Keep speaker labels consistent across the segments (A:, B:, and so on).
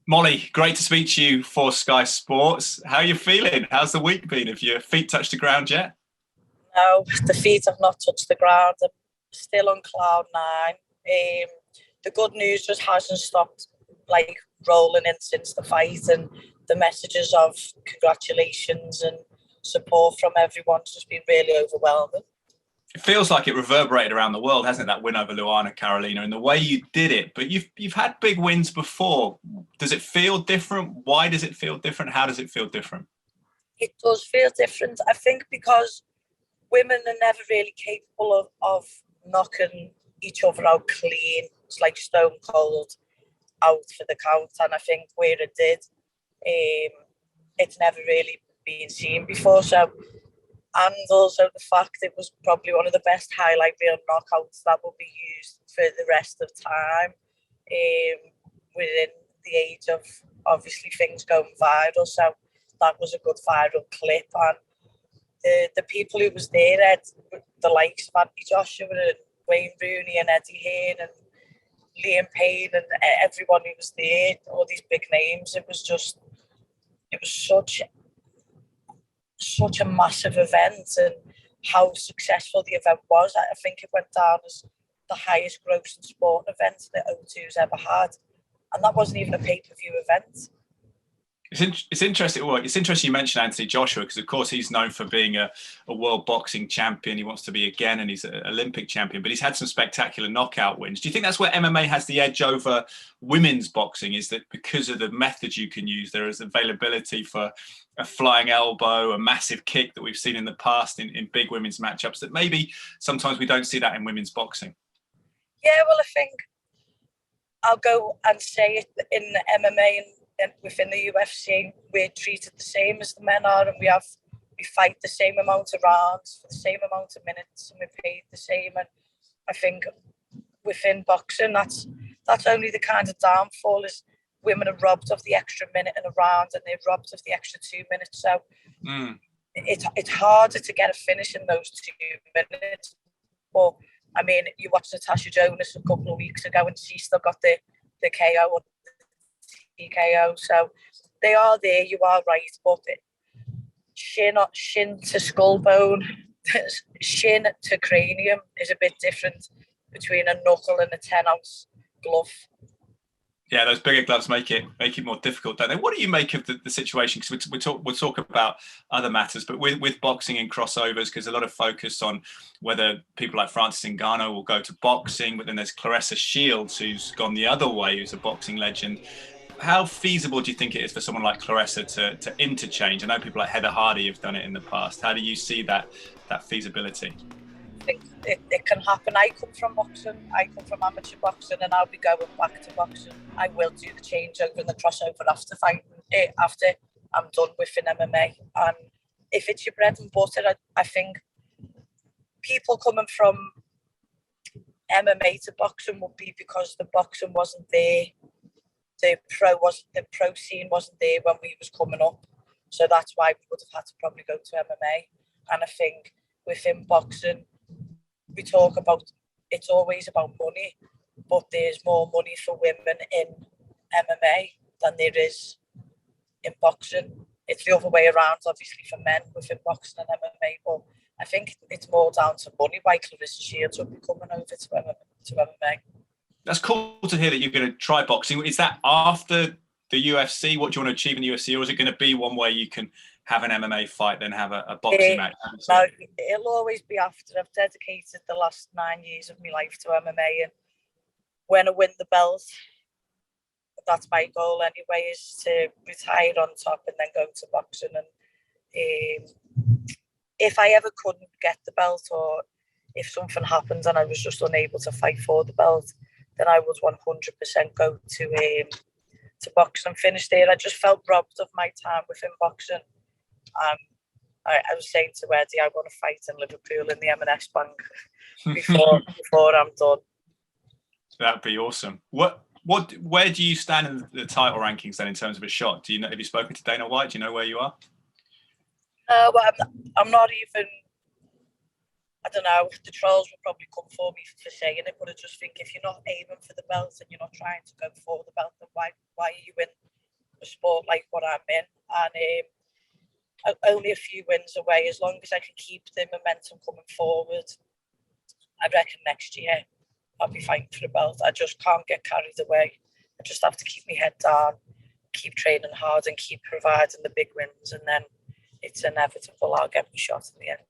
A: Molly, great to speak to you for Sky Sports. How are you feeling? How's the week been? Have your feet touched the ground yet?
B: No, the feet have not touched the ground. I'm still on cloud nine. The good news just hasn't stopped like rolling in since the fight, and the messages of congratulations and support from everyone's just been really overwhelming.
A: It feels like it reverberated around the world, hasn't it? That win over Luana Carolina and the way you did it. But you've had big wins before. Does it feel different? Why does it feel different? How does it feel different?
B: It does feel different, I think, because women are never really capable of knocking each other out clean. It's like stone cold out for the count, and I think where it did, it's never really been seen before. So, and also the fact it was probably one of the best highlight reel knockouts that will be used for the rest of time, within the age of obviously things going viral. So that was a good viral clip, and the people who was there, the likes of Anthony Joshua and Wayne Rooney and Eddie Hearn and Liam Payne and everyone who was there, all these big names. It was such a massive event, and how successful the event was. I think it went down as the highest grossing sport event that O2's ever had, and that wasn't even a pay-per-view event.
A: It's interesting. Well, it's interesting you mentioned Anthony Joshua because, of course, he's known for being a world boxing champion. He wants to be again, and he's an Olympic champion. But he's had some spectacular knockout wins. Do you think that's where MMA has the edge over women's boxing? Is that because of the methods you can use? There is availability for a flying elbow, a massive kick that we've seen in the past in big women's matchups. That maybe sometimes we don't see that in women's boxing.
B: Yeah, well, I think I'll go and say it in MMA and within the UFC, we're treated the same as the men are, and we fight the same amount of rounds for the same amount of minutes, and we're paid the same. And I think within boxing, that's only the kind of downfall is women are robbed of the extra minute in a round, and they're robbed of the extra 2 minutes. So it's harder to get a finish in those 2 minutes. But I mean, you watched Natasha Jonas a couple of weeks ago, and she still got the KO or the TKO. So they are there. You are right, but shin to skull bone, shin to cranium is a bit different between a knuckle and a 10-ounce glove.
A: Yeah, those bigger gloves make it more difficult, don't they? What do you make of the situation? Because we'll talk about other matters, but with boxing and crossovers, because a lot of focus on whether people like Francis Ngannou will go to boxing, but then there's Claressa Shields who's gone the other way, who's a boxing legend. How feasible do you think it is for someone like Claressa to interchange? I know people like Heather Hardy have done it in the past. How do you see that feasibility?
B: I think it can happen. I come from boxing. I come from amateur boxing, and I'll be going back to boxing. I will do the changeover and the crossover after I'm done with an MMA. And if it's your bread and butter, I think people coming from MMA to boxing would be because the boxing wasn't there. The pro scene wasn't there when we was coming up. So that's why we would have had to probably go to MMA. And I think within boxing, we talk about it's always about money, but there's more money for women in MMA than there is in boxing. It's the other way around, obviously, for men within boxing and MMA, but I think it's more down to money why Claressa Shields will be coming over to MMA.
A: That's cool to hear that you're going to try boxing. Is that after the UFC? What do you want to achieve in the UFC, or is it going to be one where you can have an MMA fight, then have a boxing match?
B: No, it'll always be after. I've dedicated the last 9 years of my life to MMA, and when I win the belt, that's my goal anyway, is to retire on top and then go to boxing. And if I ever couldn't get the belt, or if something happened and I was just unable to fight for the belt, then I would 100% go to boxing and finish there. I just felt robbed of my time within boxing. I was saying to Eddie, I want to fight in Liverpool in the M&S Bank before I'm done.
A: That'd be awesome. Where do you stand in the title rankings then in terms of a shot? Do you know? Have you spoken to Dana White? Do you know where you are?
B: Well, I'm not even. I don't know. The trolls will probably come for me for saying it, but I just think if you're not aiming for the belt and you're not trying to go for the belt, then why are you a sport like what I'm in, and only a few wins away. As long as I can keep the momentum coming forward, I reckon next year I'll be fighting for the belt. I just can't get carried away. I just have to keep my head down, keep training hard, and keep providing the big wins, and then it's inevitable I'll get my shot in the end.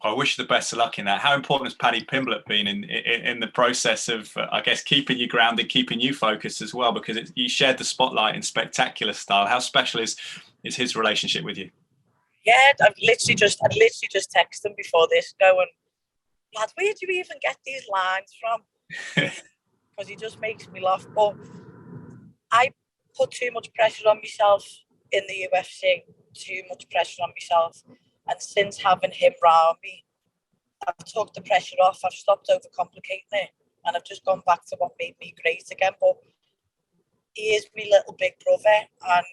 A: I wish you the best of luck in that. How important has Paddy Pimblett been in the process of, I guess, keeping you grounded, keeping you focused as well? Because you shared the spotlight in spectacular style. How special is his relationship with you?
B: Yeah, I'd literally just texted him before this, going, lad, where do you even get these lines from? Because he just makes me laugh. But I put too much pressure on myself in the UFC, too much pressure on myself. And since having him round me, I've took the pressure off. I've stopped overcomplicating it, and I've just gone back to what made me great again. But he is my little big brother, and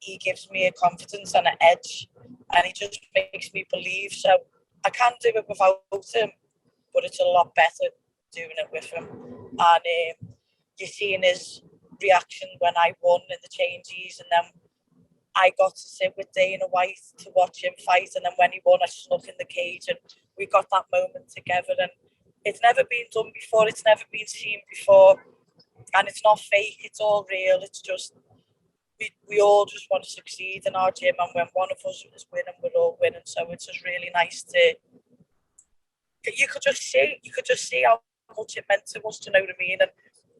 B: he gives me a confidence and an edge, and he just makes me believe. So I can't do it without him, but it's a lot better doing it with him. And you're seeing his reaction when I won in the changes, and then I got to sit with Dana White to watch him fight, and then when he won, I snuck in the cage, and we got that moment together. And it's never been done before, it's never been seen before, and it's not fake, it's all real. It's just we all just want to succeed in our gym, and when one of us is winning, we're all winning. So it's just really nice to you could just see how much it meant to us, do you know what I mean? And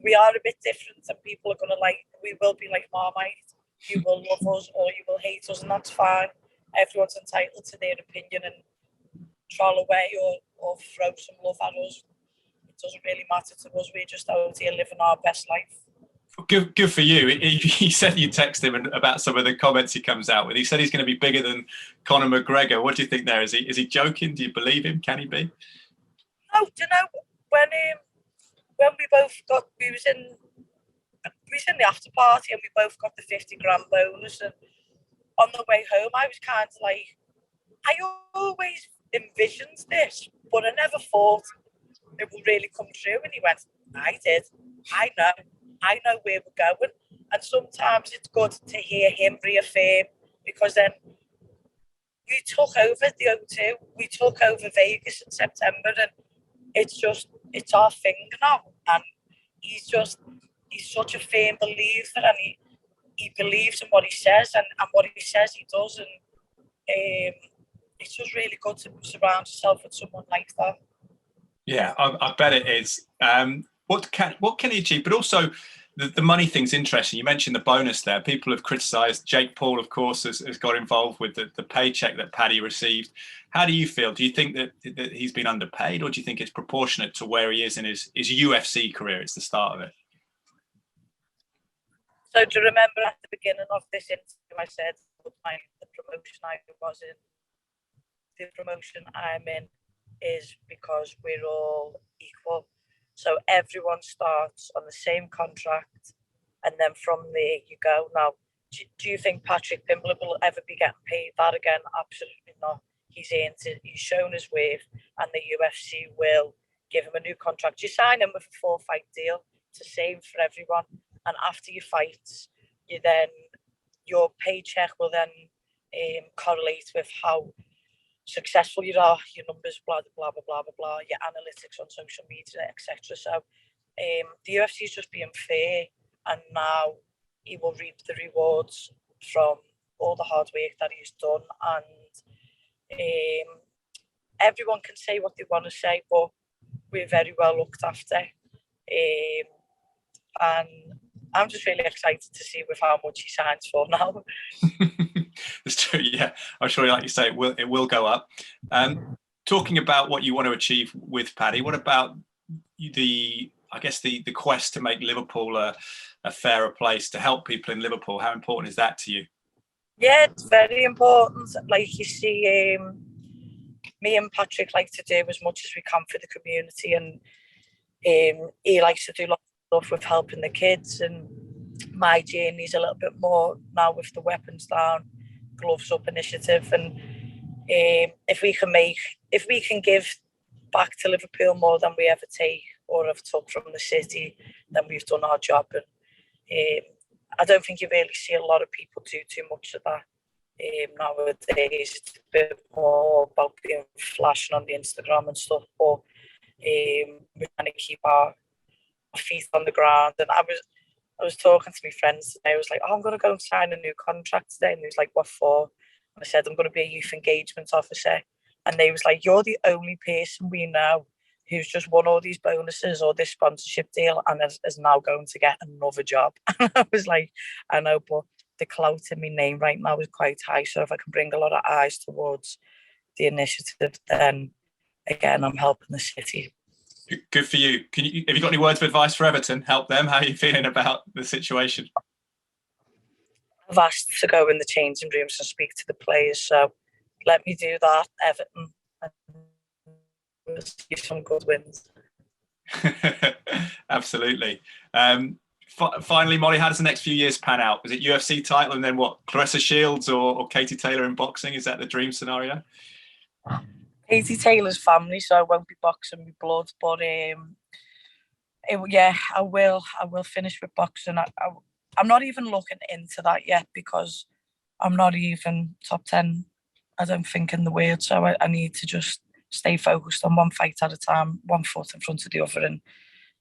B: we are a bit different, and people are gonna we will be like Marmite. You will love us or you will hate us, and that's fine. Everyone's entitled to their opinion and troll away or throw some love at us. It doesn't really matter to us. We're just out here living our best life.
A: Good for you. He said you text him about some of the comments he comes out with. He said he's going to be bigger than Conor McGregor. What do you think there? Is he joking? Do you believe him? Can he be?
B: No, do you know when we was in the after party, and we both got the 50 grand bonus, and on the way home I was kind of like, I always envisioned this, but I never thought it would really come true. And he went, I did. I know where we're going. And sometimes it's good to hear him reaffirm, because then we took over the O2, we took over Vegas in September, and it's our thing now. And he's such a firm believer, and he believes in what he says, and what he says he does, and it's just really good to surround yourself with someone like that.
A: Yeah, I bet it is. What can he achieve? But also the money thing's interesting. You mentioned the bonus there. People have criticised. Jake Paul, of course, has got involved with the paycheck that Paddy received. How do you feel? Do you think that he's been underpaid, or do you think it's proportionate to where he is in his UFC career? It's the start of it.
B: So do you remember at the beginning of this interview I said the promotion I was in, the promotion I'm in is because we're all equal. So everyone starts on the same contract, and then from there you go. Now, do you think Patrick Pimblett will ever be getting paid that again? Absolutely not. He's earned it, he's shown his worth, and the UFC will give him a new contract. You sign him with a 4-fight deal. It's the same for everyone. And after your fights, your paycheck will then correlate with how successful you are, your numbers, blah blah blah blah blah blah, your analytics on social media, etc. So the UFC is just being fair, and now he will reap the rewards from all the hard work that he's done. And everyone can say what they want to say, but we're very well looked after. And I'm just really excited to see with how much he signs for now.
A: It's true, yeah. I'm sure, like you say, it will go up. Talking about what you want to achieve with Paddy, what about the quest to make Liverpool a fairer place, to help people in Liverpool? How important is that to you? Yeah,
B: it's very important. Like you see, me and Patrick like to do as much as we can for the community, and he likes to do lots of stuff with helping the kids, and my journey's a little bit more now with the Weapons Down, Gloves Up initiative. And if we can give back to Liverpool more than we ever take or have took from the city, then we've done our job. And I don't think you really see a lot of people do too much of that. Nowadays, it's a bit more about being flashing on the Instagram and stuff, but we're trying to keep our feet on the ground. And I was talking to my friends today. I was like, oh, I'm going to go and sign a new contract today. And he was like, what for? And I said, I'm going to be a youth engagement officer. And they was like, you're the only person we know who's just won all these bonuses or this sponsorship deal and is now going to get another job. And I was like, I know, but the clout in my name right now is quite high. So if I can bring a lot of eyes towards the initiative, then again, I'm helping the city.
A: Good for you. Have you got any words of advice for Everton? Help them. How are you feeling about the situation?
B: I've asked to go in the changing rooms and speak to the players, so let me do that, Everton, and we'll see some good wins.
A: Absolutely. Finally, Molly, how does the next few years pan out? Is it UFC title and then what? Clarissa Shields or Katie Taylor in boxing? Is that the dream scenario?
B: Katie Taylor's family, so I won't be boxing with blood, but yeah, I will finish with boxing. I'm not even looking into that yet because I'm not even top 10, I don't think, in the world. So I need to just stay focused on one fight at a time, one foot in front of the other, and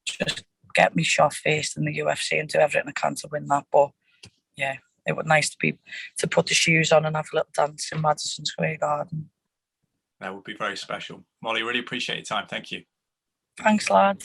B: just get me shot first in the UFC and do everything I can to win that. But yeah, it would nice to put the shoes on and have a little dance in Madison Square Garden.
A: That would be very special. Molly, really appreciate your time. Thank you.
B: Thanks, lad.